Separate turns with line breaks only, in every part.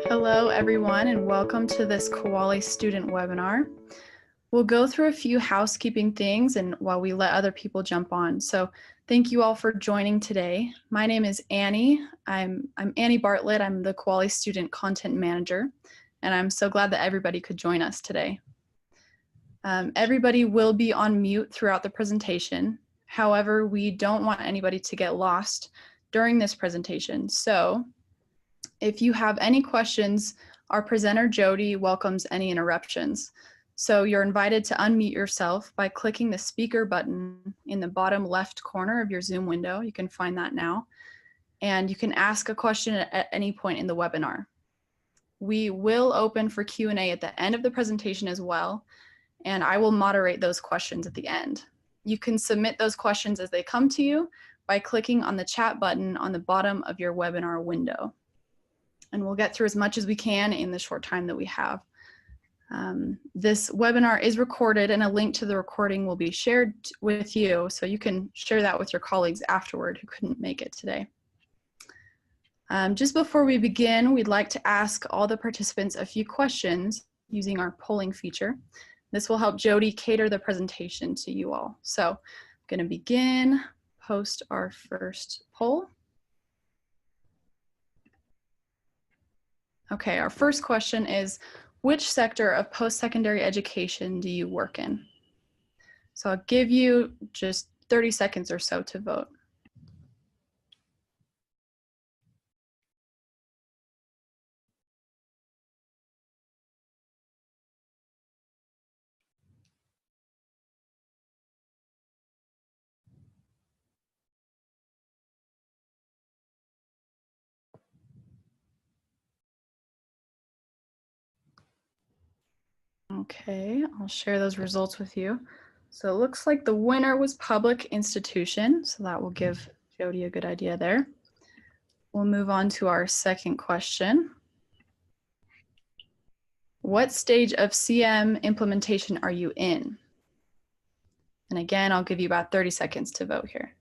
Hello, everyone, and welcome to this Koali student webinar. We'll go through a few housekeeping things and while we let other people jump on. So thank you all for joining today. My name is Annie. I'm Annie Bartlett. I'm the Koali student content manager, and I'm so glad that everybody could join us today. Everybody will be on mute throughout the presentation. However, we don't want anybody to get lost during this presentation. So if you have any questions, our presenter Jodi welcomes any interruptions. So you're invited to unmute yourself by clicking the speaker button in the bottom left corner of your Zoom window. You can find that now. And you can ask a question at any point in the webinar. We will open for Q&A at the end of the presentation as well, and I will moderate those questions at the end. You can submit those questions as they come to you by clicking on the chat button on the bottom of your webinar window. And we'll get through as much as we can in the short time that we have. This webinar is recorded, and a link to the recording will be shared with you, so you can share that with your colleagues afterward who couldn't make it today. Just before we begin, we'd like to ask all the participants a few questions using our polling feature. This will help Jodi cater the presentation to you all. So I'm going to begin, post our first poll. Okay, our first question is, which sector of post-secondary education do you work in? So I'll give you just 30 seconds or so to vote. Okay, I'll share those results with you. So it looks like the winner was public institution, so that will give Jodi a good idea there. We'll move on to our second question. What stage of CM implementation are you in? And again, I'll give you about 30 seconds to vote here.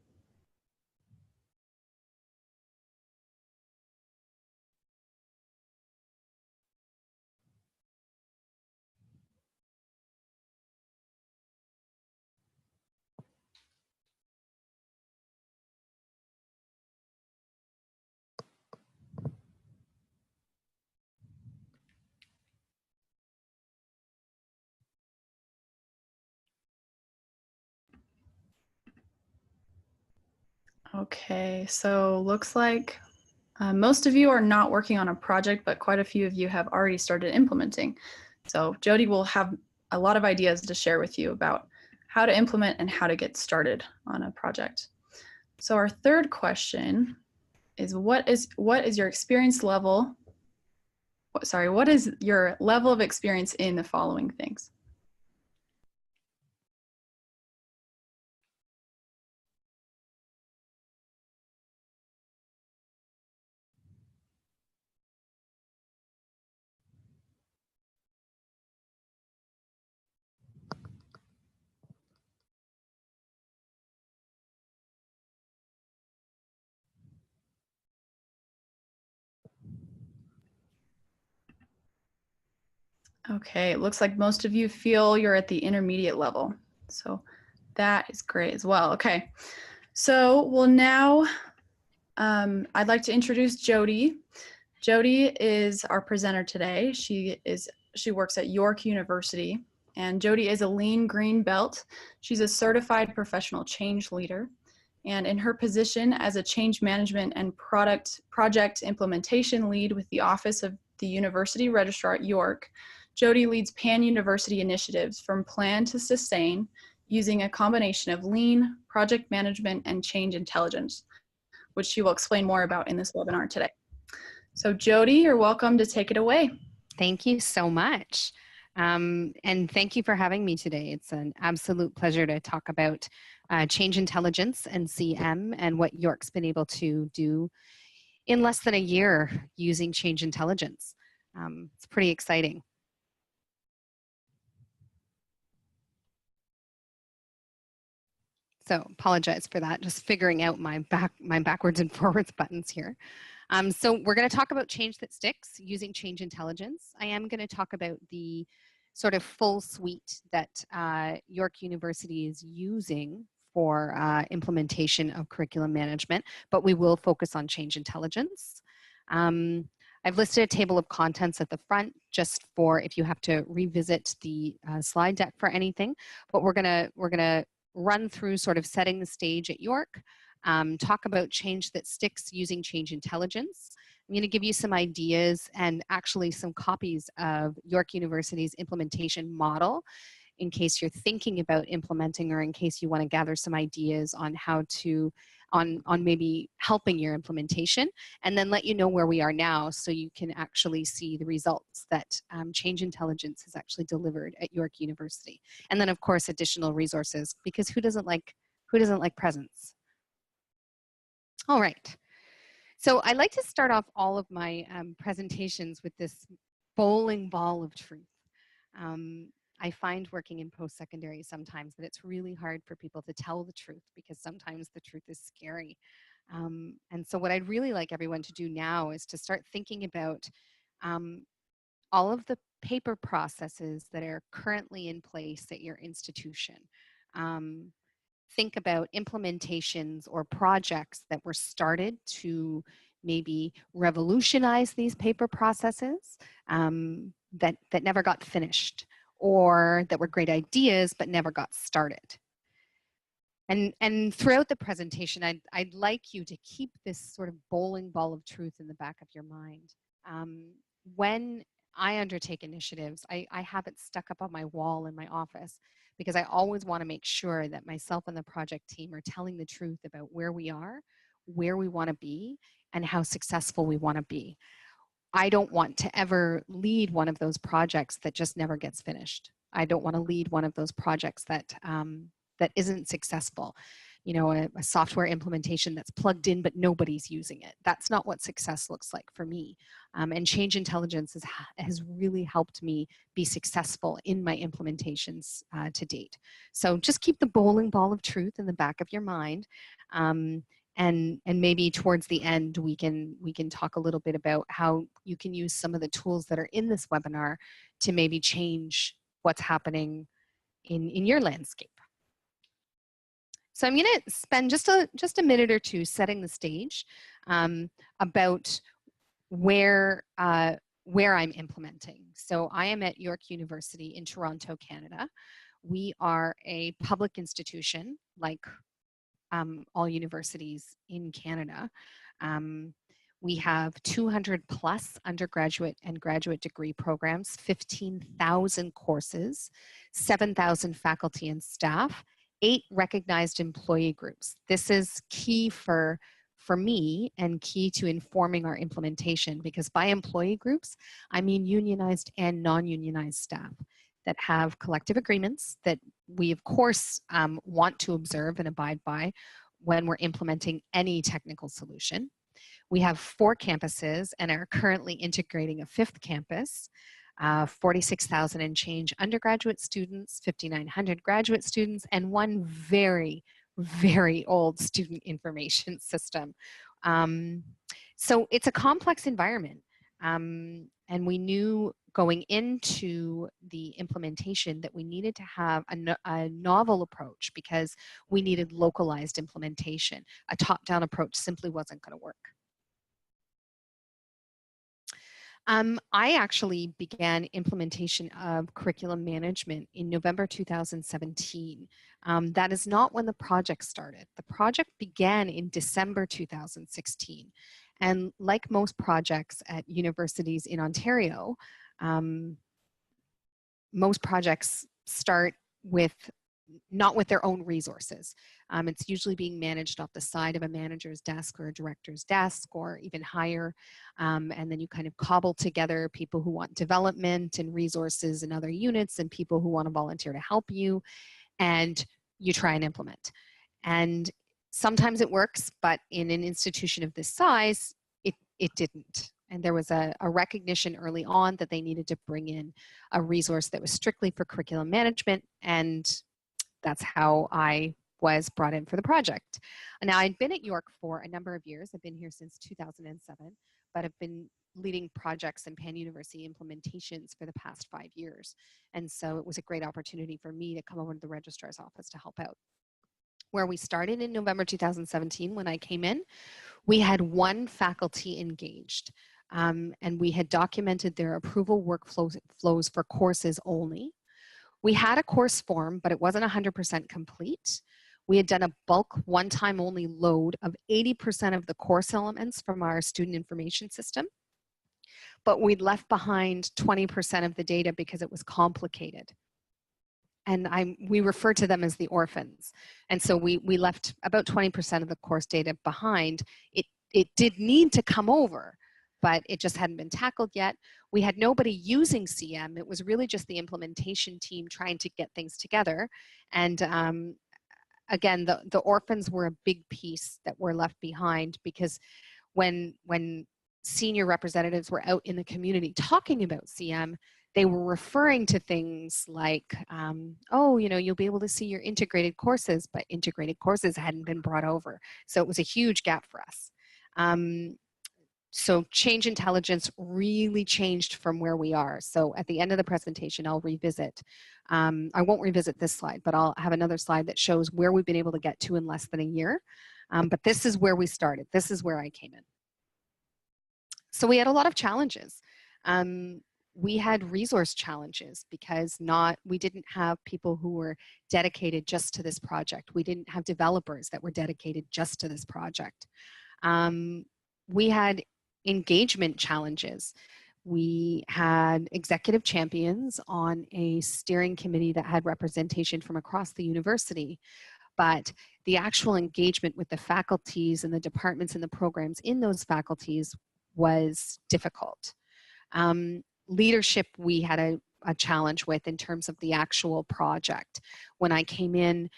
Okay, so looks like most of you are not working on a project, but quite a few of you have already started implementing. So Jodi will have a lot of ideas to share with you about how to implement and how to get started on a project. So our third question is what is your experience level? What is your level of experience in the following things? Okay, it looks like most of you feel you're at the intermediate level. So that is great as well. Okay, so we'll now, I'd like to introduce Jodi. Jodi is our presenter today. She works at York University, and Jodi is a lean green belt. She's a certified professional change leader. And in her position as a change management and project implementation lead with the Office of the University Registrar at York, Jodi leads pan-university initiatives from plan to sustain using a combination of lean, project management, and change intelligence, which she will explain more about in this webinar today. So Jodi, you're welcome to take it away.
Thank you so much. And thank you for having me today. It's an absolute pleasure to talk about change intelligence and CM and what York's been able to do in less than a year using change intelligence. It's pretty exciting. So apologize for that, just figuring out my backwards and forwards buttons here. So we're going to talk about change that sticks using change intelligence. I am going to talk about the sort of full suite that York University is using for implementation of curriculum management, but we will focus on change intelligence. I've listed a table of contents at the front just for if you have to revisit the slide deck for anything, but we're gonna run through sort of setting the stage at York, talk about change that sticks using change intelligence. I'm going to give you some ideas and actually some copies of York University's implementation model in case you're thinking about implementing or in case you want to gather some ideas on how to, on maybe helping your implementation, and then let you know where we are now so you can actually see the results that change intelligence has actually delivered at York University. And then of course additional resources, because who doesn't like presents? All right. So I like to start off all of my presentations with this bowling ball of truth. I find working in post-secondary sometimes that it's really hard for people to tell the truth because sometimes the truth is scary. And so what I'd really like everyone to do now is to start thinking about all of the paper processes that are currently in place at your institution. Think about implementations or projects that were started to maybe revolutionize these paper processes that never got finished, or that were great ideas but never got started. And throughout the presentation, I'd like you to keep this sort of bowling ball of truth in the back of your mind. When I undertake initiatives, I have it stuck up on my wall in my office because I always want to make sure that myself and the project team are telling the truth about where we are, where we want to be, and how successful we want to be. I don't want to ever lead one of those projects that just never gets finished. I don't want to lead one of those projects that that isn't successful. You know, a software implementation that's plugged in but nobody's using it. That's not what success looks like for me. And change intelligence has really helped me be successful in my implementations to date. So just keep the bowling ball of truth in the back of your mind. And maybe towards the end we can talk a little bit about how you can use some of the tools that are in this webinar to maybe change what's happening in your landscape. So I'm going to spend just a minute or two setting the stage about where I'm implementing. So I am at York University in Toronto, Canada. We are a public institution like all universities in Canada. We have 200 plus undergraduate and graduate degree programs, 15,000 courses, 7,000 faculty and staff, 8 recognized employee groups. This is key for me and key to informing our implementation, because by employee groups, I mean unionized and non-unionized staff that have collective agreements that we of course want to observe and abide by when we're implementing any technical solution. We have 4 campuses and are currently integrating a 5th campus, 46,000 and change undergraduate students, 5,900 graduate students, and 1 very, very old student information system. So it's a complex environment. And we knew going into the implementation that we needed to have a novel approach because we needed localized implementation. A top-down approach simply wasn't going to work. I actually began implementation of curriculum management in November 2017. That is not when the project started. The project began in December 2016. And like most projects at universities in Ontario, most projects start with not with their own resources. It's usually being managed off the side of a manager's desk or a director's desk or even higher. And then you kind of cobble together people who want development and resources in other units and people who want to volunteer to help you, and you try and implement. And sometimes it works, but in an institution of this size, it didn't. And there was a recognition early on that they needed to bring in a resource that was strictly for curriculum management, and that's how I was brought in for the project. Now, I'd been at York for a number of years. I've been here since 2007, but I've been leading projects and pan-university implementations for the past 5 years. And so it was a great opportunity for me to come over to the registrar's office to help out. Where we started in November 2017, when I came in, we had 1 faculty engaged, and we had documented their approval workflows for courses only. We had a course form, but it wasn't 100% complete. We had done a bulk one-time only load of 80% of the course elements from our student information system, but we'd left behind 20% of the data because it was complicated. And we refer to them as the orphans. And so we left about 20% of the course data behind. It did need to come over, but it just hadn't been tackled yet. We had nobody using CM. It was really just the implementation team trying to get things together. And again, the orphans were a big piece that were left behind, because when senior representatives were out in the community talking about CM, they were referring to things like, oh, you know, you'll be able to see your integrated courses, but integrated courses hadn't been brought over. So it was a huge gap for us. So change intelligence really changed from where we are. So at the end of the presentation, I'll revisit. I won't revisit this slide, but I'll have another slide that shows where we've been able to get to in less than a year. But this is where we started. This is where I came in. So we had a lot of challenges. We had resource challenges because we didn't have people who were dedicated just to this project. We didn't have developers that were dedicated just to this project. We had engagement challenges. We had executive champions on a steering committee that had representation from across the university, but the actual engagement with the faculties and the departments and the programs in those faculties was difficult. Leadership, we had a challenge with in terms of the actual project. When I came in,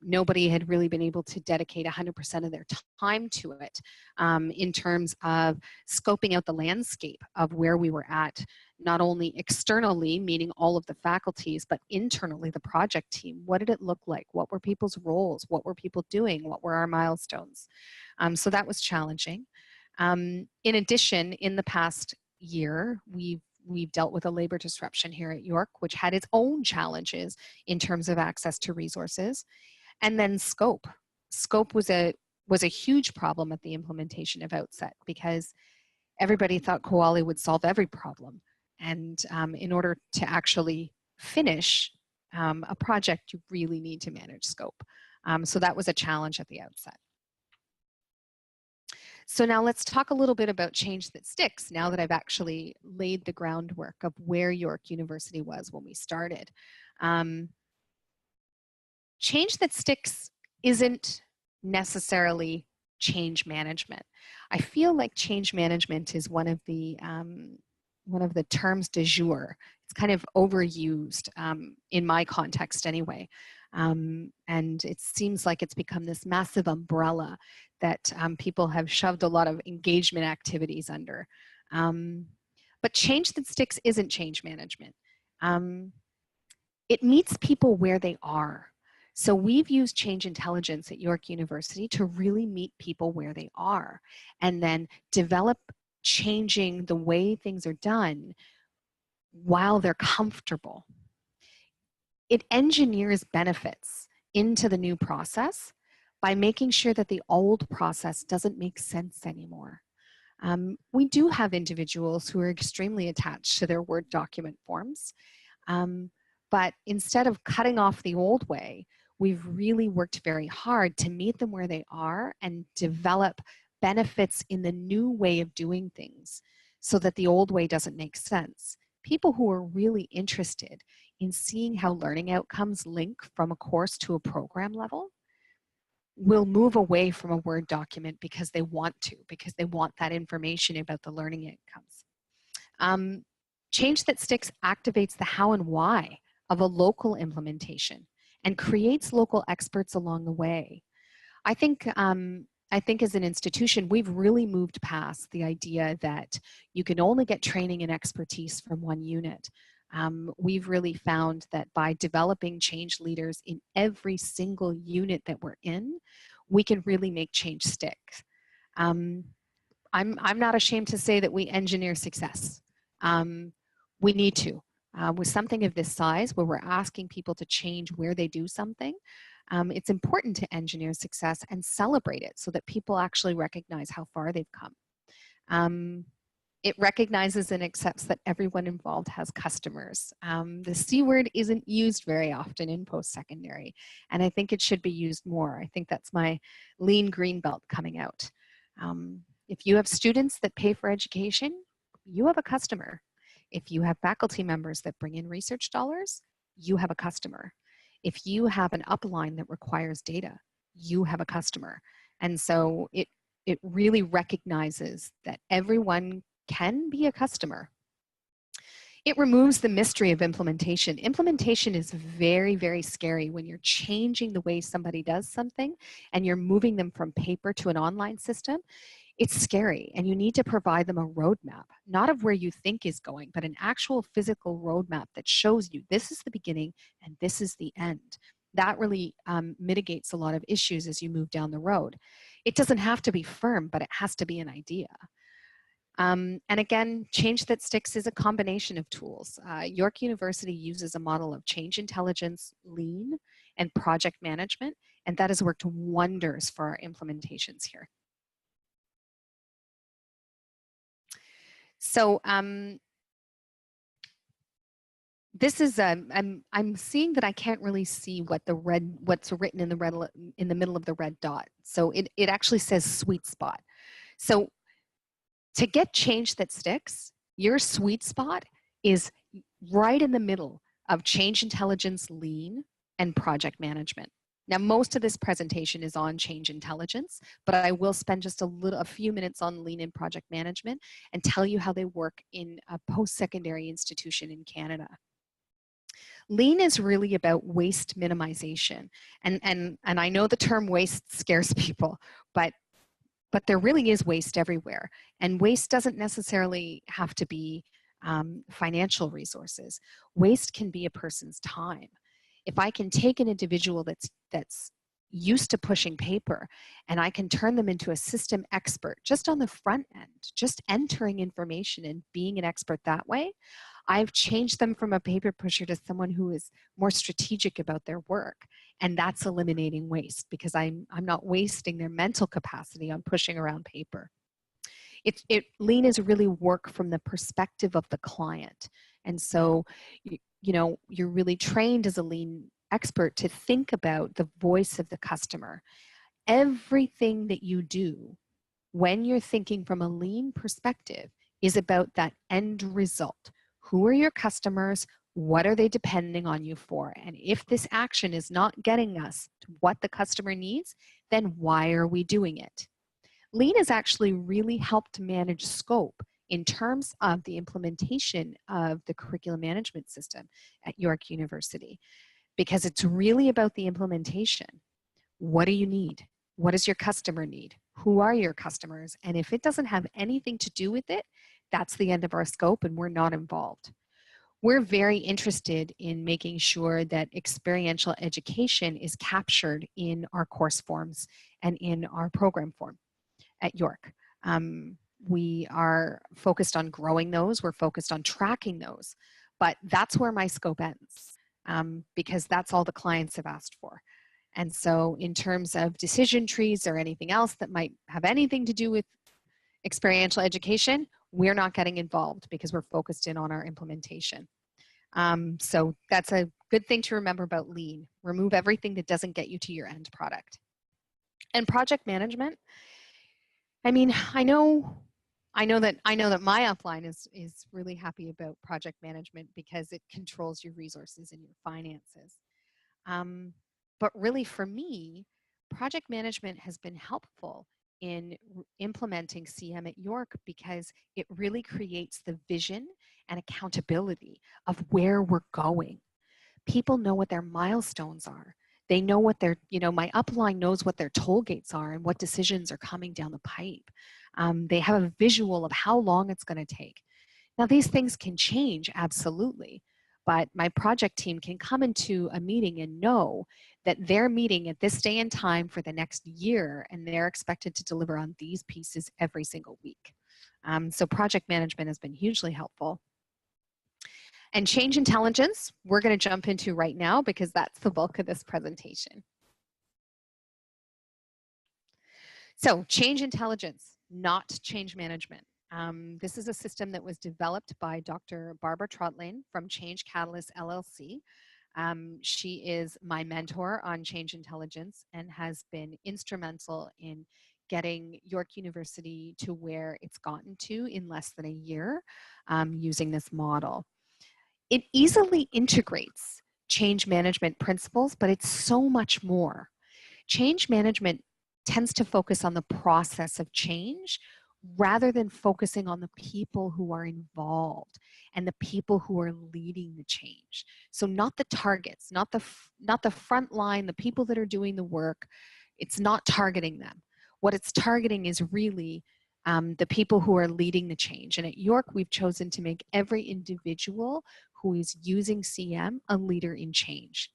nobody had really been able to dedicate 100% of their time to it in terms of scoping out the landscape of where we were at, not only externally, meaning all of the faculties, but internally, the project team. What did it look like? What were people's roles? What were people doing? What were our milestones? So that was challenging. In addition, in the past year, we've dealt with a labor disruption here at York, which had its own challenges in terms of access to resources. And then scope. Scope was a huge problem at the implementation of Outset, because everybody thought Koali would solve every problem. And in order to actually finish a project, you really need to manage scope. So that was a challenge at the outset. So now let's talk a little bit about change that sticks, now that I've actually laid the groundwork of where York University was when we started. Change that sticks isn't necessarily change management. I feel like change management is one of the terms du jour. It's kind of overused in my context anyway. And it seems like it's become this massive umbrella that people have shoved a lot of engagement activities under. But change that sticks isn't change management. It meets people where they are. So we've used change intelligence at York University to really meet people where they are, and then develop changing the way things are done while they're comfortable. It engineers benefits into the new process by making sure that the old process doesn't make sense anymore. We do have individuals who are extremely attached to their Word document forms, but instead of cutting off the old way, we've really worked very hard to meet them where they are and develop benefits in the new way of doing things so that the old way doesn't make sense. People who are really interested in seeing how learning outcomes link from a course to a program level will move away from a Word document because they want to, because they want that information about the learning outcomes. Change that sticks activates the how and why of a local implementation and creates local experts along the way. I think as an institution, we've really moved past the idea that you can only get training and expertise from one unit. We've really found that by developing change leaders in every single unit that we're in, we can really make change stick. I'm not ashamed to say that we engineer success. We need to. With something of this size, where we're asking people to change where they do something, it's important to engineer success and celebrate it so that people actually recognize how far they've come. It recognizes and accepts that everyone involved has customers. The C word isn't used very often in post-secondary, and I think it should be used more. I think that's my lean green belt coming out. If you have students that pay for education, you have a customer. If you have faculty members that bring in research dollars, you have a customer. If you have an upline that requires data, you have a customer. And so it really recognizes that everyone can be a customer. It removes the mystery of implementation. Implementation is very, very scary when you're changing the way somebody does something and you're moving them from paper to an online system. It's scary, and you need to provide them a roadmap, not of where you think is going, but an actual physical roadmap that shows you this is the beginning and this is the end. That really mitigates a lot of issues as you move down the road. It doesn't have to be firm, but it has to be an idea. And again, change that sticks is a combination of tools. York University uses a model of change intelligence, lean, and project management, and that has worked wonders for our implementations here. So this is I'm seeing that I can't really see what what's written in the middle of the red dot. So it actually says sweet spot. So to get change that sticks, your sweet spot is right in the middle of change intelligence, lean, and project management. Now, most of this presentation is on change intelligence, but I will spend just a few minutes on lean and project management and tell you how they work in a post-secondary institution in Canada. Lean is really about waste minimization. And I know the term waste scares people, but there really is waste everywhere. And waste doesn't necessarily have to be financial resources. Waste can be a person's time. If I can take an individual that's used to pushing paper and I can turn them into a system expert just on the front end, just entering information and being an expert that way, I've changed them from a paper pusher to someone who is more strategic about their work. And that's eliminating waste because I'm not wasting their mental capacity on pushing around paper. Lean is really work from the perspective of the client. And so, you know, you're really trained as a lean expert to think about the voice of the customer. Everything that you do when you're thinking from a lean perspective is about that end result. Who are your customers? What are they depending on you for? And if this action is not getting us to what the customer needs, then why are we doing it? Lean has actually really helped manage scope in terms of the implementation of the curriculum management system at York University, because it's really about the implementation. What do you need? What does your customer need? Who are your customers? And if it doesn't have anything to do with it, that's the end of our scope and we're not involved. We're very interested in making sure that experiential education is captured in our course forms and in our program form at York. We are focused on growing those. We're focused on tracking those. But that's where my scope ends because that's all the clients have asked for. And so in terms of decision trees or anything else that might have anything to do with experiential education, we're not getting involved because we're focused in on our implementation. So that's a good thing to remember about lean. Remove everything that doesn't get you to your end product. And project management, I mean, I know that my upline is really happy about project management because it controls your resources and your finances. But really for me, project management has been helpful in implementing CM at York because it really creates the vision and accountability of where we're going. People know what their milestones are. They know what their, my upline knows what their toll gates are and what decisions are coming down the pipe. They have a visual of how long it's going to take. Now, these things can change, absolutely, but my project team can come into a meeting and know that they're meeting at this day and time for the next year, and they're expected to deliver on these pieces every single week. So project management has been hugely helpful. And change intelligence, we're going to jump into right now because that's the bulk of this presentation. So change intelligence, not change management. This is a system that was developed by Dr. Barbara Trottlane from Change Catalyst LLC. She is my mentor on change intelligence and has been instrumental in getting York University to where it's gotten to in less than a year using this model. It easily integrates change management principles, but it's so much more. Change management tends to focus on the process of change rather than focusing on the people who are involved and the people who are leading the change. So not the targets, not the front line, the people that are doing the work. It's not targeting them. What it's targeting is really the people who are leading the change. And at York, we've chosen to make every individual who is using CM a leader in change.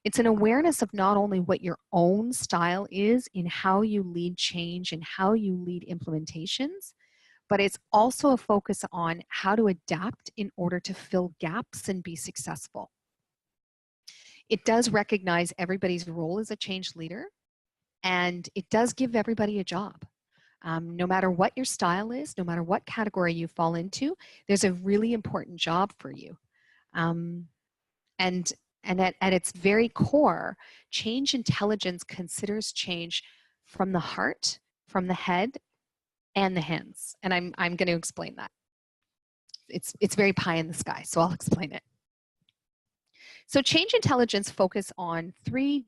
It's an awareness of not only what your own style is in how you lead change and how you lead implementations, but it's also a focus on how to adapt in order to fill gaps and be successful. It does recognize everybody's role as a change leader, and it does give everybody a job. No matter what your style is, no matter what category you fall into, there's a really important job for you. And at its very core, change intelligence considers change from the heart, from the head, and the hands. And I'm going to explain that. It's very pie in the sky, so I'll explain it. So change intelligence focus on three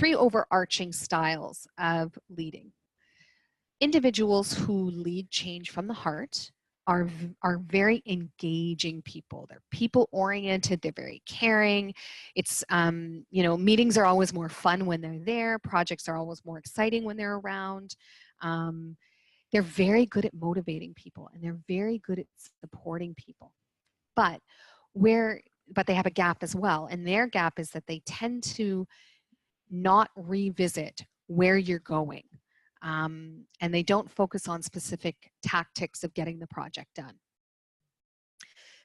overarching styles of leading. Individuals who lead change from the heart are very engaging people. They're people oriented, they're very caring. It's, meetings are always more fun when they're there. Projects are always more exciting when they're around. They're very good at motivating people and they're very good at supporting people. But they have a gap as well. And their gap is that they tend to not revisit where you're going. And they don't focus on specific tactics of getting the project done.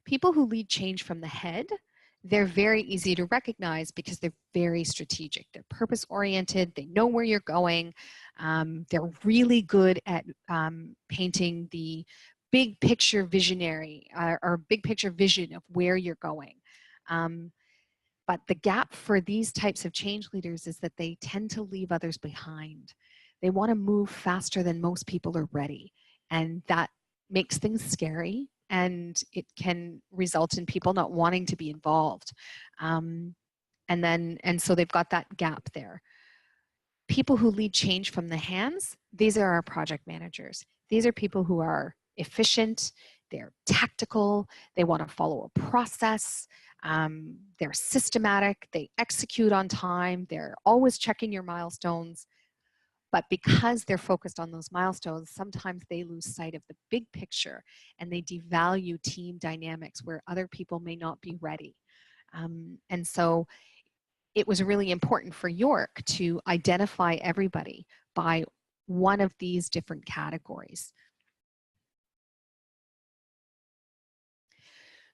People who lead change from the head, they're very easy to recognize because they're very strategic. They're purpose-oriented. They know where you're going. They're really good at painting the big picture visionary or big picture vision of where you're going. But the gap for these types of change leaders is that they tend to leave others behind. They want to move faster than most people are ready. And that makes things scary and it can result in people not wanting to be involved. And so they've got that gap there. People who lead change from the hands, these are our project managers. These are people who are efficient, they're tactical, they want to follow a process, they're systematic, they execute on time, they're always checking your milestones. But because they're focused on those milestones, sometimes they lose sight of the big picture and they devalue team dynamics where other people may not be ready. And so it was really important for York to identify everybody by one of these different categories.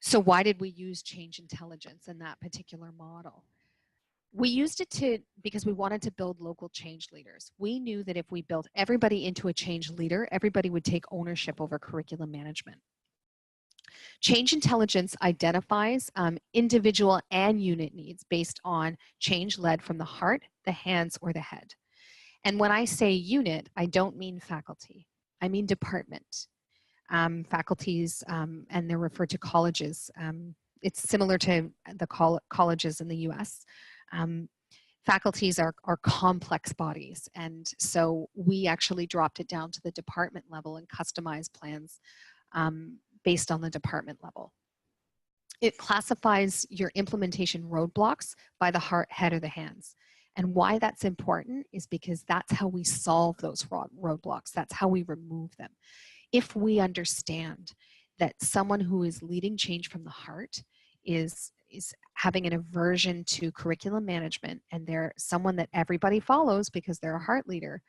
So why did we use change intelligence in that particular model? We used it because we wanted to build local change leaders. We knew that if we built everybody into a change leader, everybody would take ownership over curriculum management. Change intelligence identifies individual and unit needs based on change led from the heart, the hands, or the head. And when I say unit, I don't mean faculty. I mean department. Faculties, and they're referred to colleges. It's similar to the colleges in the US. Faculties are complex bodies, and so we actually dropped it down to the department level and customized plans based on the department level. It classifies your implementation roadblocks by the heart, head, or the hands. And why that's important is because that's how we solve those roadblocks. That's how we remove them. If we understand that someone who is leading change from the heart is having an aversion to curriculum management, and they're someone that everybody follows because they're a heart leader.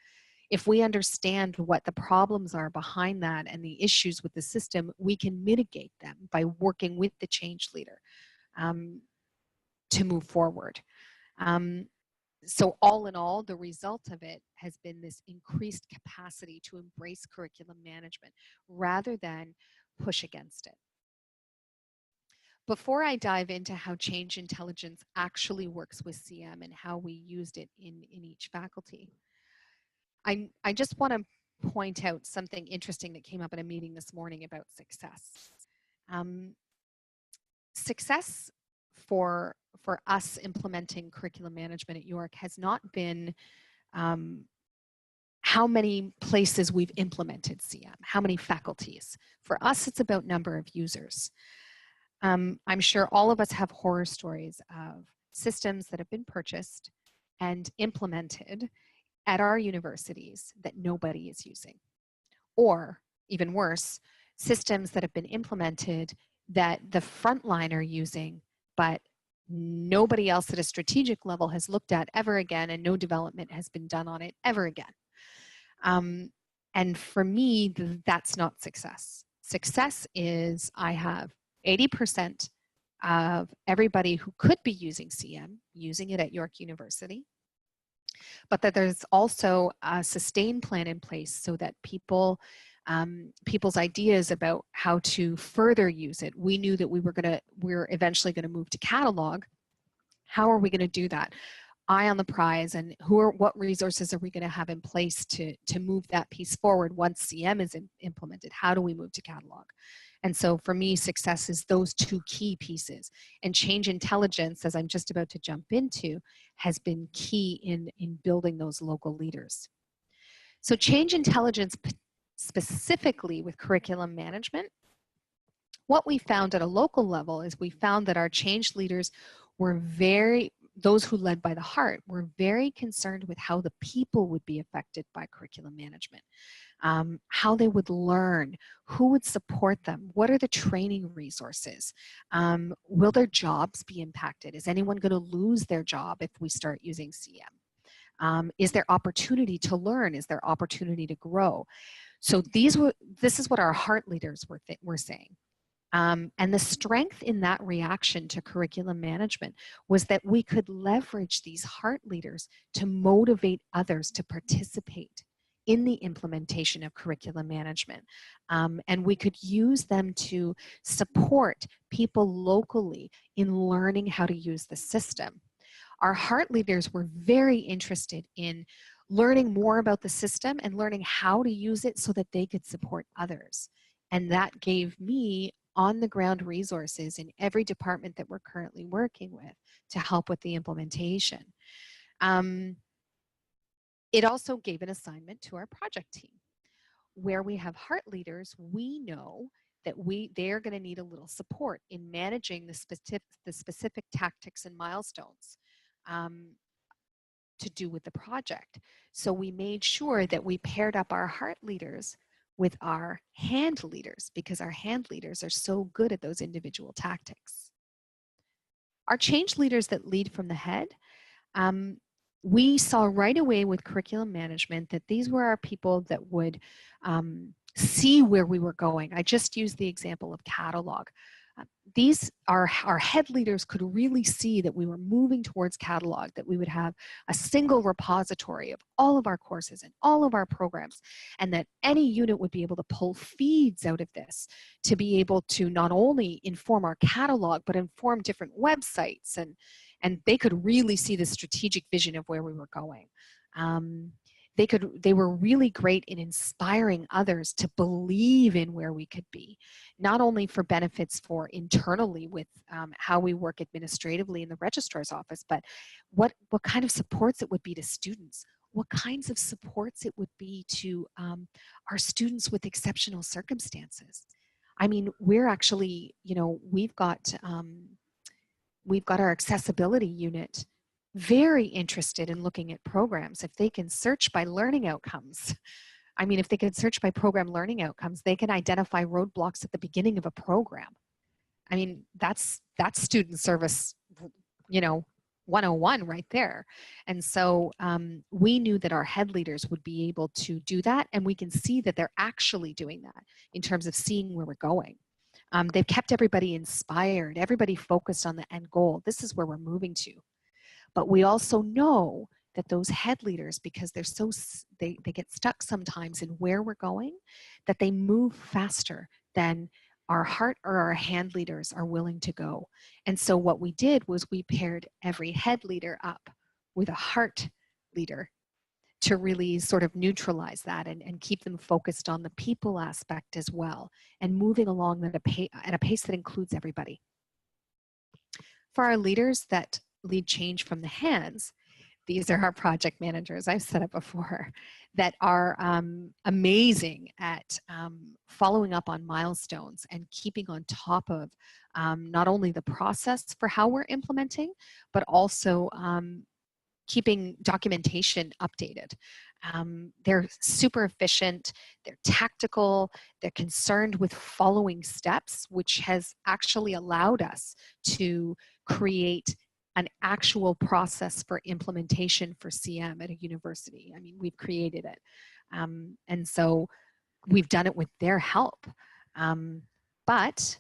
If we understand what the problems are behind that and the issues with the system, we can mitigate them by working with the change leader to move forward. So all in all, the result of it has been this increased capacity to embrace curriculum management rather than push against it. Before I dive into how change intelligence actually works with CM and how we used it in each faculty, I just want to point out something interesting that came up in a meeting this morning about success. Success for us implementing curriculum management at York has not been how many places we've implemented CM, how many faculties. For us, it's about number of users. I'm sure all of us have horror stories of systems that have been purchased and implemented at our universities that nobody is using. Or even worse, systems that have been implemented that the frontline are using, but nobody else at a strategic level has looked at ever again, and no development has been done on it ever again. And for me, that's not success. Success is I have 80% of everybody who could be using CM using it at York University, but that there's also a sustained plan in place so that people's ideas about how to further use it. We knew that we're eventually going to move to catalog. How are we going to do that? Eye on the prize, and what resources are we going to have in place to move that piece forward once CM is implemented? How do we move to catalog? And so for me, success is those two key pieces. And change intelligence, as I'm just about to jump into, has been key in building those local leaders. So change intelligence, specifically with curriculum management, what we found at a local level is we found that our change leaders were those who led by the heart were very concerned with how the people would be affected by curriculum management, how they would learn, who would support them, what are the training resources, will their jobs be impacted, is anyone going to lose their job if we start using CM, is there opportunity to learn, is there opportunity to grow. So this is what our heart leaders were saying. And the strength in that reaction to curriculum management was that we could leverage these heart leaders to motivate others to participate in the implementation of curriculum management. And we could use them to support people locally in learning how to use the system. Our heart leaders were very interested in learning more about the system and learning how to use it so that they could support others. And that gave me on-the-ground resources in every department that we're currently working with to help with the implementation. It also gave an assignment to our project team. Where we have heart leaders, we know that they're going to need a little support in managing the specific tactics and milestones to do with the project. So we made sure that we paired up our heart leaders with our hand leaders, because our hand leaders are so good at those individual tactics. Our change leaders that lead from the head, we saw right away with curriculum management that these were our people that would see where we were going. I just used the example of catalog. Our head leaders could really see that we were moving towards catalog, that we would have a single repository of all of our courses and all of our programs, and that any unit would be able to pull feeds out of this to be able to not only inform our catalog, but inform different websites, and they could really see the strategic vision of where we were going. They were really great in inspiring others to believe in where we could be, not only for benefits for internally with how we work administratively in the registrar's office, but what kind of supports it would be to students, what kinds of supports it would be to our students with exceptional circumstances. I mean, we're actually, we've got our accessibility unit very interested in looking at programs. If they can search by learning outcomes, I mean, if they can search by program learning outcomes, they can identify roadblocks at the beginning of a program. I mean, that's student service, you know, 101 right there. And so we knew that our head leaders would be able to do that, and we can see that they're actually doing that in terms of seeing where we're going. They've kept everybody inspired, everybody focused on the end goal. This is where we're moving to. But we also know that those head leaders, because they get stuck sometimes in where we're going, that they move faster than our heart or our hand leaders are willing to go. And so what we did was we paired every head leader up with a heart leader to really sort of neutralize that and keep them focused on the people aspect as well, and moving along at a pace that includes everybody. For our leaders that lead change from the hands, these are our project managers, I've said it before, that are amazing at following up on milestones and keeping on top of not only the process for how we're implementing, but also keeping documentation updated. They're super efficient, they're tactical, they're concerned with following steps, which has actually allowed us to create an actual process for implementation for CM at a university. I mean, we've created it. And so we've done it with their help. But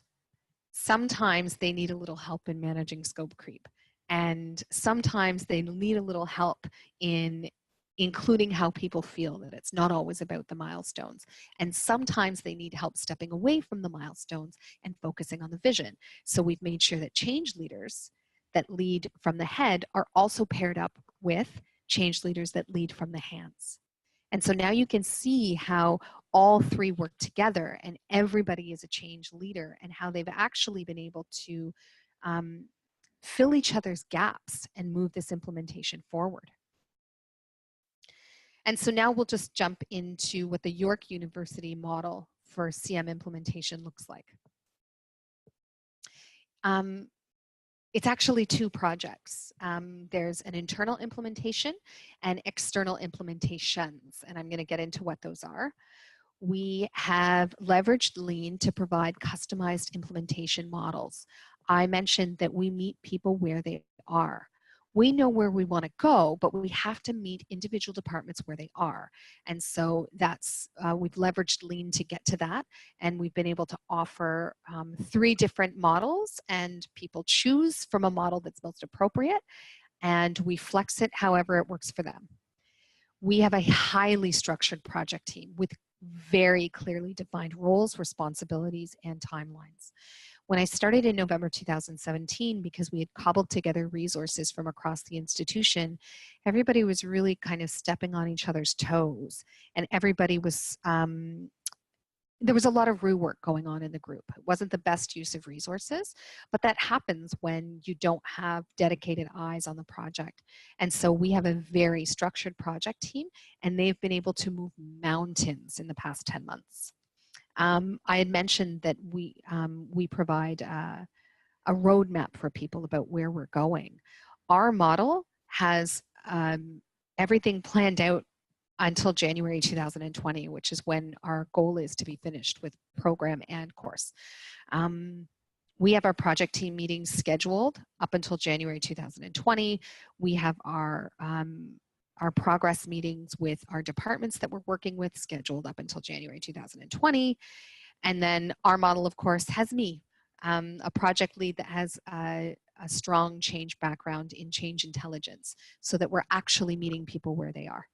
sometimes they need a little help in managing scope creep. And sometimes they need a little help in including how people feel, that it's not always about the milestones. And sometimes they need help stepping away from the milestones and focusing on the vision. So we've made sure that change leaders that lead from the head are also paired up with change leaders that lead from the hands. And so now you can see how all three work together and everybody is a change leader, and how they've actually been able to fill each other's gaps and move this implementation forward. And so now we'll just jump into what the York University model for CM implementation looks like. It's actually two projects. There's an internal implementation and external implementations, and I'm going to get into what those are. We have leveraged Lean to provide customized implementation models. I mentioned that we meet people where they are. We know where we want to go, but we have to meet individual departments where they are. And so that's, we've leveraged Lean to get to that. And we've been able to offer 3 different models, and people choose from a model that's most appropriate, and we flex it however it works for them. We have a highly structured project team with very clearly defined roles, responsibilities, and timelines. When I started in November 2017, because we had cobbled together resources from across the institution, everybody was really kind of stepping on each other's toes, and everybody was, there was a lot of rework going on in the group. It wasn't the best use of resources, but that happens when you don't have dedicated eyes on the project. And so we have a very structured project team, and they've been able to move mountains in the past 10 months. I had mentioned that we provide a roadmap for people about where we're going. Our model has everything planned out until January 2020, which is when our goal is to be finished with program and course. We have our project team meetings scheduled up until January 2020. We have our progress meetings with our departments that we're working with scheduled up until January 2020. And then our model, of course, has me, a project lead that has a strong change background in change intelligence, so that we're actually meeting people where they are.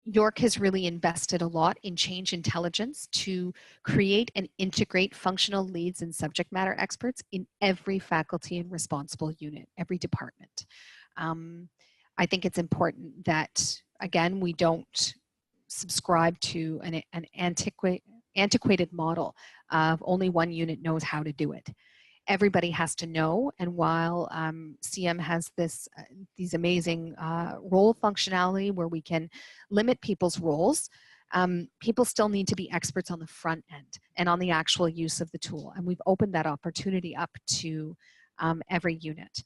York has really invested a lot in change intelligence to create and integrate functional leads and subject matter experts in every faculty and responsible unit, every department. I think it's important that, again, we don't subscribe to an antiquated model of only one unit knows how to do it. Everybody has to know, and while CM has these amazing role functionality where we can limit people's roles, people still need to be experts on the front end and on the actual use of the tool, and we've opened that opportunity up to every unit.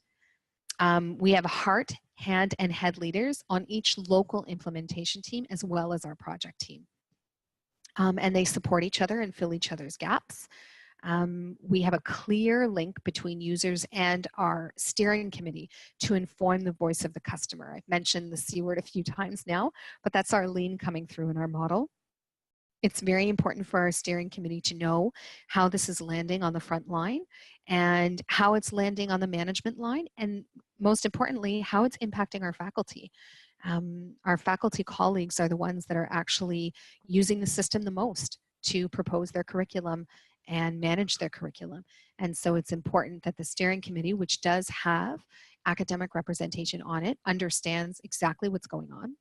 We have heart, hand, and head leaders on each local implementation team, as well as our project team. and they support each other and fill each other's gaps. We have a clear link between users and our steering committee to inform the voice of the customer. I've mentioned the C word a few times now, but that's our lean coming through in our model. It's very important for our steering committee to know how this is landing on the front line and how it's landing on the management line, and most importantly, how it's impacting our faculty. Our faculty colleagues are the ones that are actually using the system the most to propose their curriculum and manage their curriculum. And so it's important that the steering committee, which does have academic representation on it, understands exactly what's going on.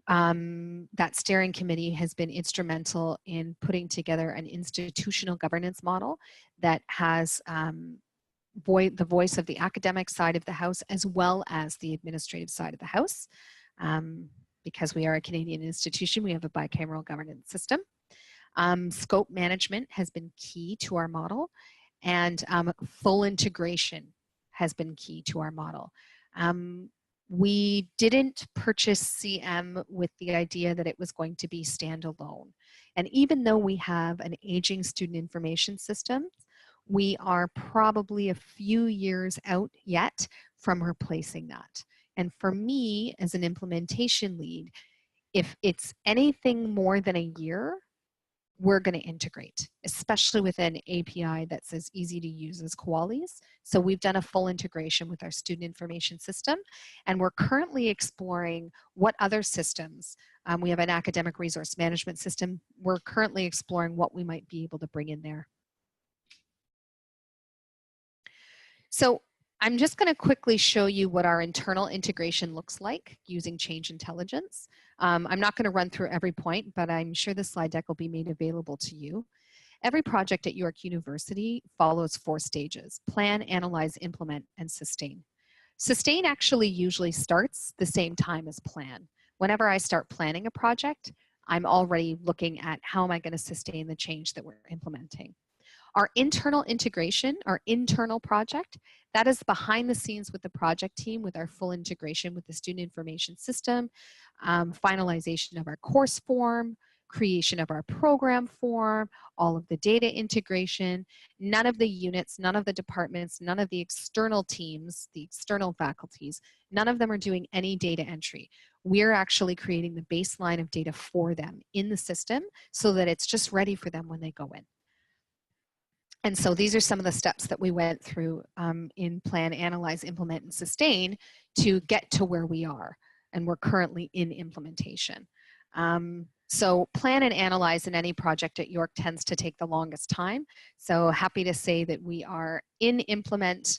That steering committee has been instrumental in putting together an institutional governance model that has the voice of the academic side of the house as well as the administrative side of the house. Because we are a Canadian institution, we have a bicameral governance system. Scope management has been key to our model, and full integration has been key to our model. We didn't purchase CM with the idea that it was going to be standalone. And even though we have an aging student information system, we are probably a few years out yet from replacing that. And for me, as an implementation lead, if it's anything more than a year, we're going to integrate, especially with an API that's as easy to use as Koali's. So we've done a full integration with our student information system, and we're currently exploring what other systems. We have an academic resource management system. We're currently exploring what we might be able to bring in there. So I'm just going to quickly show you what our internal integration looks like using Change Intelligence. I'm not going to run through every point, but I'm sure the slide deck will be made available to you. Every project at York University follows 4 stages: plan, analyze, implement, and sustain. Sustain actually usually starts the same time as plan. Whenever I start planning a project, I'm already looking at how am I going to sustain the change that we're implementing. Our internal integration, our internal project, that is behind the scenes with the project team with our full integration with the student information system, finalization of our course form, creation of our program form, all of the data integration. None of the units, none of the departments, none of the external teams, the external faculties, none of them are doing any data entry. We're actually creating the baseline of data for them in the system so that it's just ready for them when they go in. And so these are some of the steps that we went through in plan, analyze, implement, and sustain to get to where we are. And we're currently in implementation. So plan and analyze in any project at York tends to take the longest time. So happy to say that we are in implement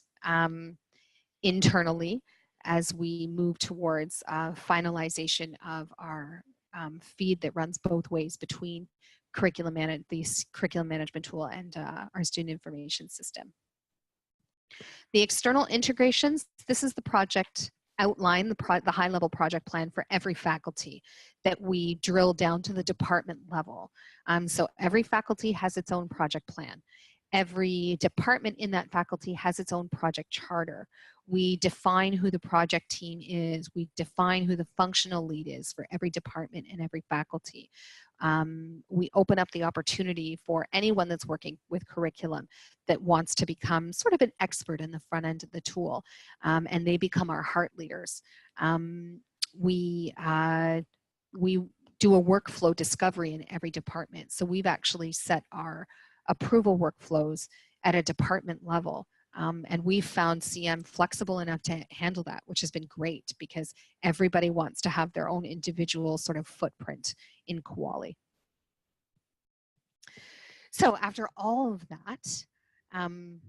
internally as we move towards finalization of our feed that runs both ways between the curriculum management tool and our student information system. The external integrations, this is the project outline, the high-level project plan for every faculty that we drill down to the department level. So every faculty has its own project plan. Every department in that faculty has its own project charter. We define who the project team is. We define who the functional lead is for every department and every faculty. We open up the opportunity for anyone that's working with curriculum that wants to become sort of an expert in the front end of the tool, and they become our heart leaders. We do a workflow discovery in every department. So we've actually set our approval workflows at a department level. And we've found CM flexible enough to handle that, which has been great because everybody wants to have their own individual sort of footprint in Koali. So after all of that, I'm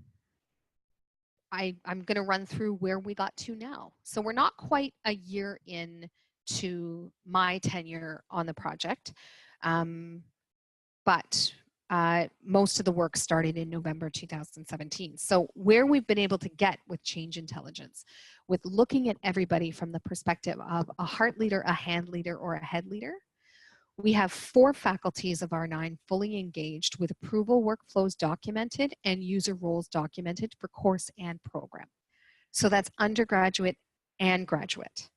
going to run through where we got to now. So we're not quite a year in to my tenure on the project, but most of the work started in November 2017. So where we've been able to get with Change Intelligence, with looking at everybody from the perspective of a heart leader, a hand leader, or a head leader, we have 4 faculties of our 9 fully engaged with approval workflows documented and user roles documented for course and program. So that's undergraduate and graduate.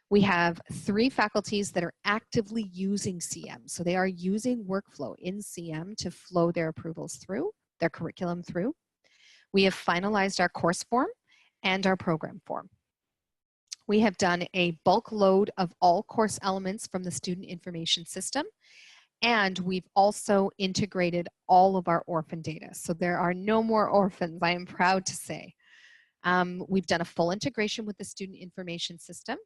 We have 3 faculties that are actively using CM. So they are using workflow in CM to flow their approvals through, their curriculum through. We have finalized our course form and our program form. We have done a bulk load of all course elements from the student information system, and we've also integrated all of our orphan data. So there are no more orphans, I am proud to say. We've done a full integration with the student information system.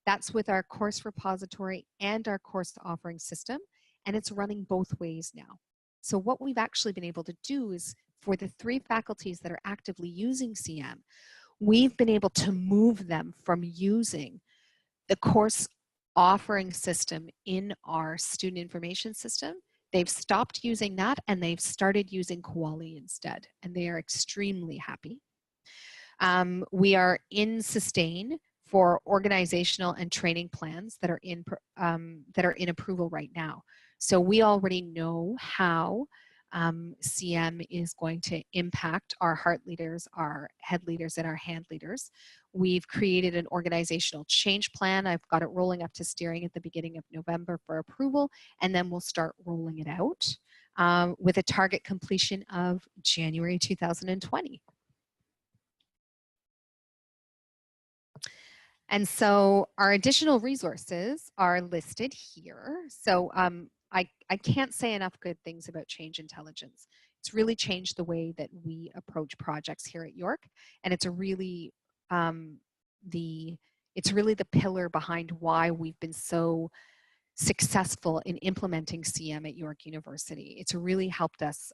That's with our course repository and our course offering system, and it's running both ways now. So what we've actually been able to do is, for the 3 faculties that are actively using CM, we've been able to move them from using the course offering system in our student information system. They've stopped using that and they've started using Kuali instead, and they are extremely happy. We are in Sustain for organizational and training plans that are in approval right now. So we already know how CM is going to impact our heart leaders, our head leaders, and our hand leaders. We've created an organizational change plan. I've got it rolling up to steering at the beginning of November for approval, and then we'll start rolling it out with a target completion of January 2020. And so our additional resources are listed here. So I can't say enough good things about Change Intelligence. It's really changed the way that we approach projects here at York, and it's really the pillar behind why we've been so successful in implementing CM at York University. It's really helped us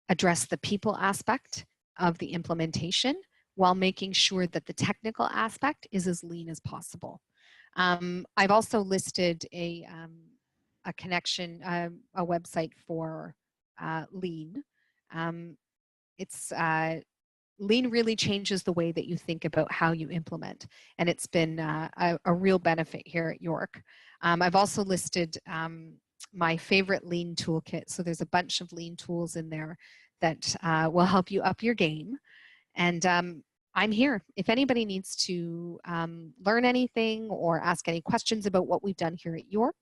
address the people aspect of the implementation while making sure that the technical aspect is as lean as possible. I've also listed a connection, a website for Lean. Lean really changes the way that you think about how you implement, and it's been a real benefit here at York. I've also listed my favorite Lean toolkit. So there's a bunch of Lean tools in there that will help you up your game. And I'm here. If anybody needs to learn anything or ask any questions about what we've done here at York,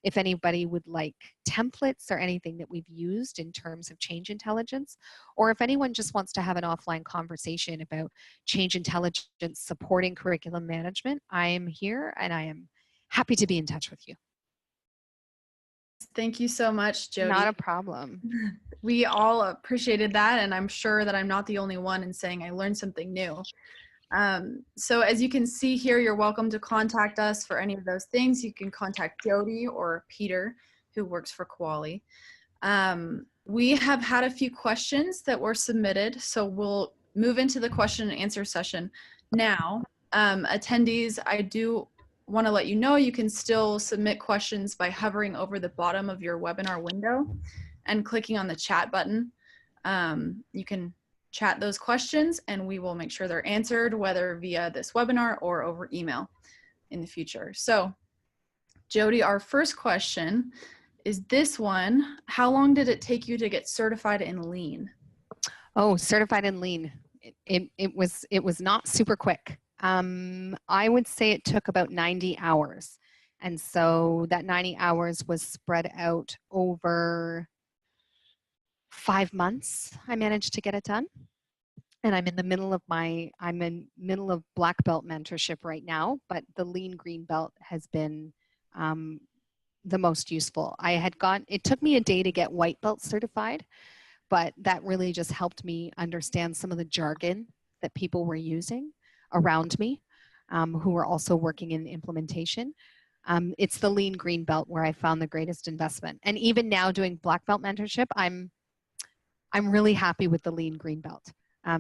if anybody would like templates or anything that we've used in terms of change intelligence, or if anyone just wants to have an offline conversation about change intelligence supporting curriculum management, I am here and I am happy to be in touch with you.
Thank you so much, Jodi.
Not a problem.
We all appreciated that, and I'm sure that I'm not the only one in saying I learned something new. So as you can see here, you're welcome to contact us for any of those things. You can contact Jodi or Peter, who works for Kuali. We have had a few questions that were submitted, so we'll move into the question and answer session now. Attendees, I do want to let you know you can still submit questions by hovering over the bottom of your webinar window and clicking on the chat button. You can chat those questions and we will make sure they're answered, whether via this webinar or over email in the future. So Jodi, our first question is this one: how long did it take you to get certified in Lean?
Oh, certified in Lean. It was not super quick. I would say it took about 90 hours. And so that 90 hours was spread out over 5 months. I managed to get it done. And I'm in the middle of black belt mentorship right now, but the Lean Green Belt has been the most useful. It took me a day to get white belt certified, but that really just helped me understand some of the jargon that people were using around me who were also working in implementation. It's the Lean Green Belt where I found the greatest investment. And even now doing black belt mentorship, I'm really happy with the Lean Green Belt.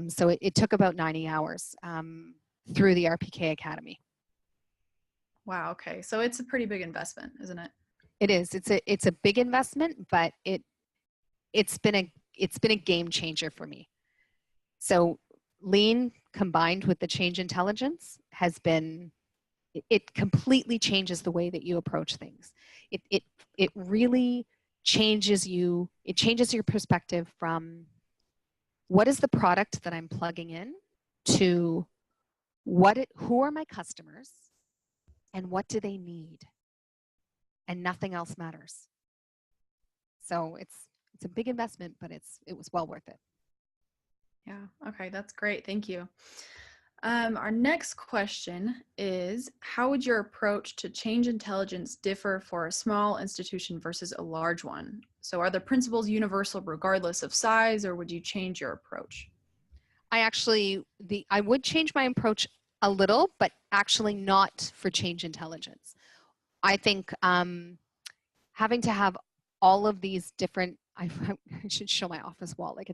So it took about 90 hours through the RPK Academy.
Wow, okay. So it's a pretty big investment, isn't it?
It is. It's a big investment, but it's been a game changer for me. So Lean combined with the change intelligence it completely changes the way that you approach things. It really changes you. It changes your perspective from what is the product that I'm plugging in to who are my customers and what do they need, and nothing else matters. So it's a big investment, but it was well worth it.
Yeah, okay, that's great. Thank you. Our next question is, how would your approach to change intelligence differ for a small institution versus a large one? So are the principles universal regardless of size, or would you change your approach?
I would change my approach a little, but actually not for change intelligence. I think having to have all of these different, I should show my office wall, like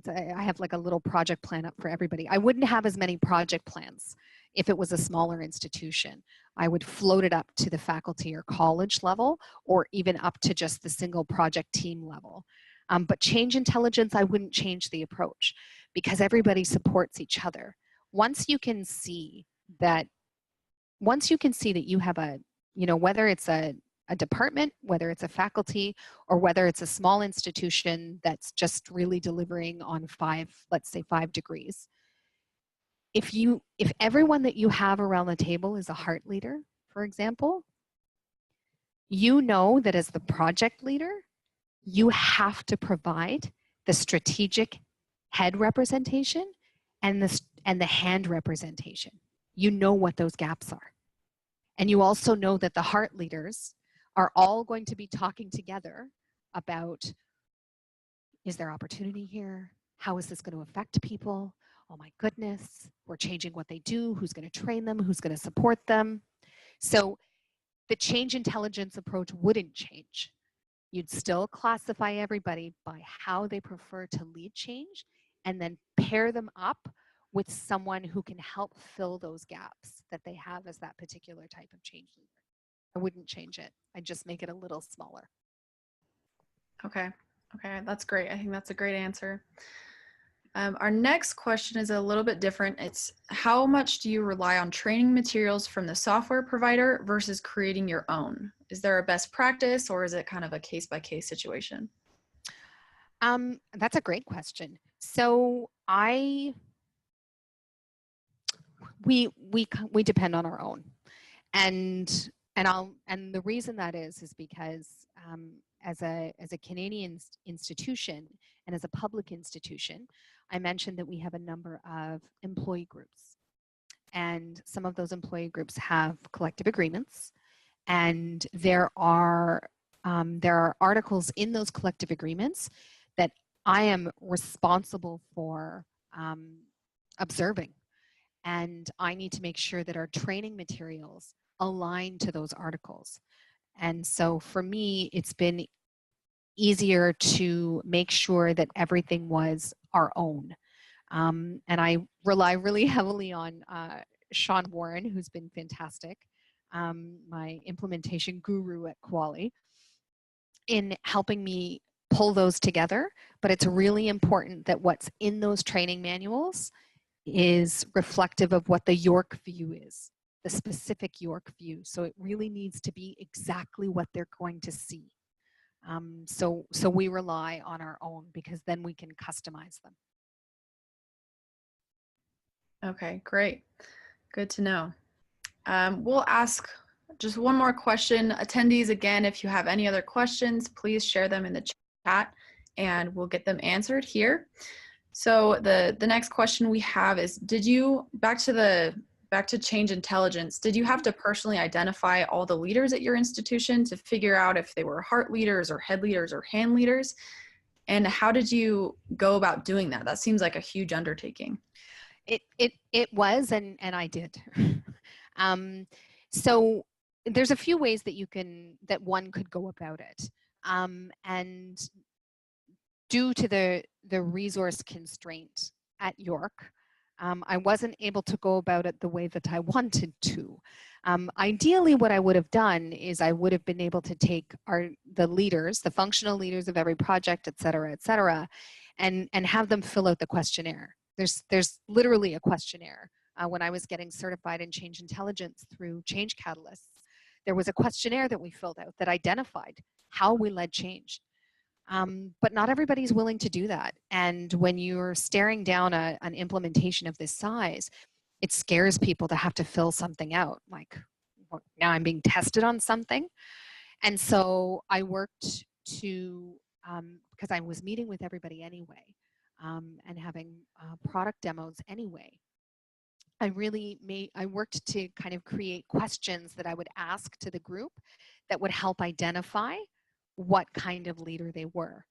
I have like a little project plan up for everybody. I wouldn't have as many project plans if it was a smaller institution. I would float it up to the faculty or college level, or even up to just the single project team level. But change intelligence, I wouldn't change the approach, because everybody supports each other. Once you can see that you have whether it's a department, whether it's a faculty, or whether it's a small institution that's just really delivering on let's say 5 degrees. If everyone that you have around the table is a heart leader, for example, you know that as the project leader, you have to provide the strategic head representation and the hand representation. You know what those gaps are. And you also know that the heart leaders are all going to be talking together about, is there opportunity here? How is this going to affect people? Oh my goodness, we're changing what they do. Who's going to train them? Who's going to support them? So the change intelligence approach wouldn't change. You'd still classify everybody by how they prefer to lead change, and then pair them up with someone who can help fill those gaps that they have as that particular type of change leader. I wouldn't change it. I'd just make it a little smaller.
Okay, that's great. I think that's a great answer. Our next question is a little bit different. It's, how much do you rely on training materials from the software provider versus creating your own? Is there a best practice, or is it kind of a case-by-case situation?
That's a great question. So we depend on our own, and the reason that is because as a Canadian institution and as a public institution, I mentioned that we have a number of employee groups, and some of those employee groups have collective agreements, and there are articles in those collective agreements that I am responsible for observing, and I need to make sure that our training materials align to those articles. And so for me, it's been easier to make sure that everything was our own. And I rely really heavily on Sean Warren, who's been fantastic, my implementation guru at Quali, in helping me pull those together. But it's really important that what's in those training manuals is reflective of what the York view is, the specific York view. So it really needs to be exactly what they're going to see. So we rely on our own, because then we can customize them.
Okay, great. Good to know. We'll ask just one more question. Attendees, again, if you have any other questions, please share them in the chat and we'll get them answered here. So the next question we have is, back to change intelligence, did you have to personally identify all the leaders at your institution to figure out if they were heart leaders or head leaders or hand leaders? And how did you go about doing that? That seems like a huge undertaking.
It was, and I did. So there's a few ways that one could go about it. And due to the resource constraint at York, I wasn't able to go about it the way that I wanted to. Ideally, what I would have done is I would have been able to take the leaders, the functional leaders of every project, et cetera, and have them fill out the questionnaire. There's literally a questionnaire. When I was getting certified in change intelligence through Change Catalysts, there was a questionnaire that we filled out that identified how we led change. But not everybody's willing to do that. And when you're staring down an implementation of this size, it scares people to have to fill something out. Like, now I'm being tested on something. And so I worked to, because I was meeting with everybody anyway, and having product demos anyway, I worked to kind of create questions that I would ask to the group that would help identify what kind of leader they were.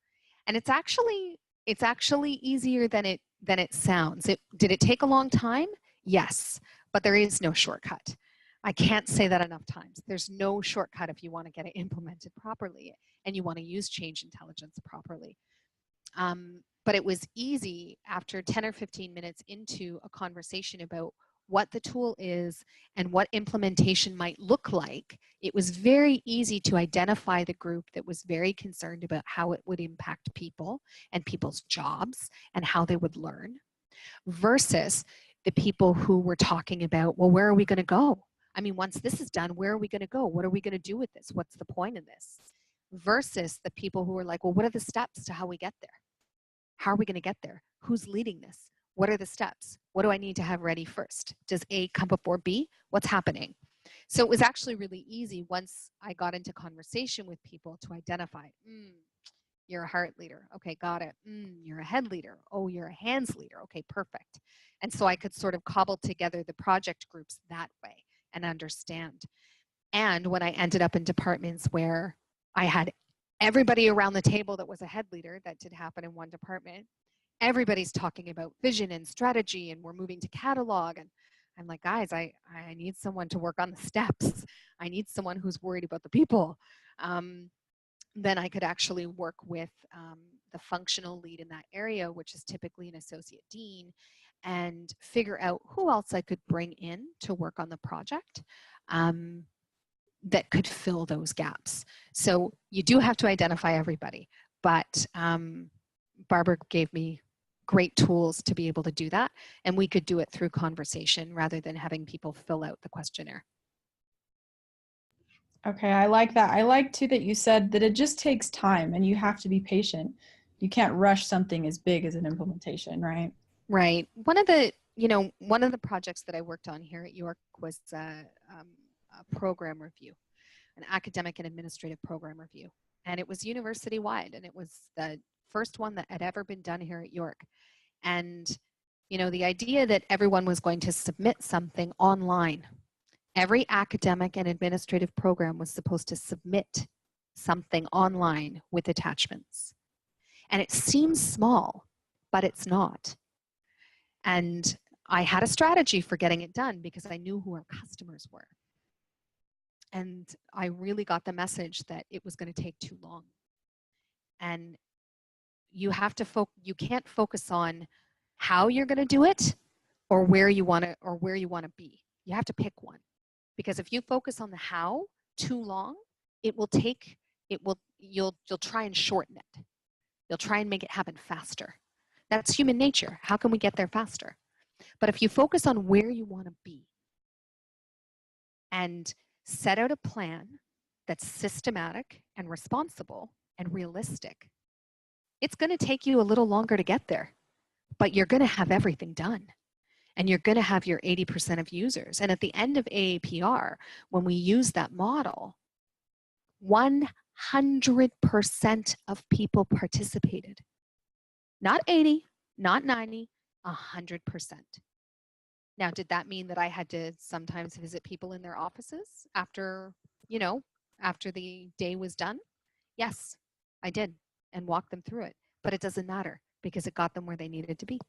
And it's actually easier than it sounds. Did it take a long time? Yes, but there is no shortcut. I can't say that enough times. There's no shortcut if you want to get it implemented properly and you want to use change intelligence properly. But it was easy after 10 or 15 minutes into a conversation about what the tool is and what implementation might look like. It was very easy to identify the group that was very concerned about how it would impact people and people's jobs and how they would learn, versus the people who were talking about, well, where are we going to go? I mean, once this is done, where are we going to go? What are we going to do with this? What's the point of this? Versus the people who are like, well, what are the steps to how we get there? How are we going to get there? Who's leading this? What are the steps? What do I need to have ready first? Does A come before B? What's happening? So it was actually really easy once I got into conversation with people to identify, you're a heart leader. Okay, got it. You're a head leader. Oh, you're a hands leader. Okay, perfect. And so I could sort of cobble together the project groups that way and understand. And when I ended up in departments where I had everybody around the table that was a head leader, that did happen in one department, everybody's talking about vision and strategy, and we're moving to catalog. And I'm like, guys, I need someone to work on the steps. I need someone who's worried about the people. Then I could actually work with the functional lead in that area, which is typically an associate dean, and figure out who else I could bring in to work on the project that could fill those gaps. So you do have to identify everybody, but Barbara gave me great tools to be able to do that, and we could do it through conversation rather than having people fill out the questionnaire.
Okay, I like that. I like too that you said that it just takes time and you have to be patient. You can't rush something as big as an implementation, right?
Right. One of the projects that I worked on here at York was a program review, an academic and administrative program review. And it was university-wide, and it was the first one that had ever been done here at York. And, the idea that everyone was going to submit something online. Every academic and administrative program was supposed to submit something online with attachments. And it seems small, but it's not. And I had a strategy for getting it done because I knew who our customers were. And I really got the message that it was going to take too long. And you have to you can't focus on how you're going to do it or where you want to be. You have to pick one. Because if you focus on the how too long, you'll try and shorten it. You'll try and make it happen faster. That's human nature. How can we get there faster? But if you focus on where you want to be and set out a plan that's systematic and responsible and realistic, it's going to take you a little longer to get there, but you're going to have everything done. And you're going to have your 80% of users. And at the end of AAPR, when we use that model, 100% of people participated. Not 80, not 90, 100%. Now, did that mean that I had to sometimes visit people in their offices after the day was done? Yes, I did, and walk them through it. But it doesn't matter because it got them where they needed to be.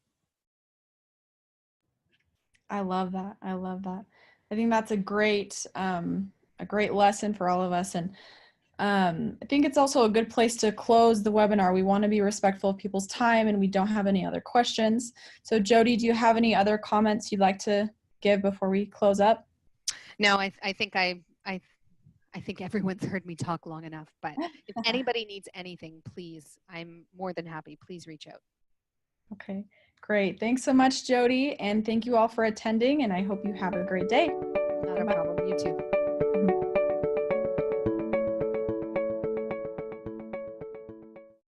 I love that. I love that. I think that's a great lesson for all of us. And I think it's also a good place to close the webinar. We want to be respectful of people's time, and we don't have any other questions. So Jodi, do you have any other comments you'd like to give before we close up?
No, I think everyone's heard me talk long enough, but if anybody needs anything, please, I'm more than happy. Please reach out.
Okay, great. Thanks so much, Jodi, and thank you all for attending, and I hope you have a great day.
Not a problem. You too.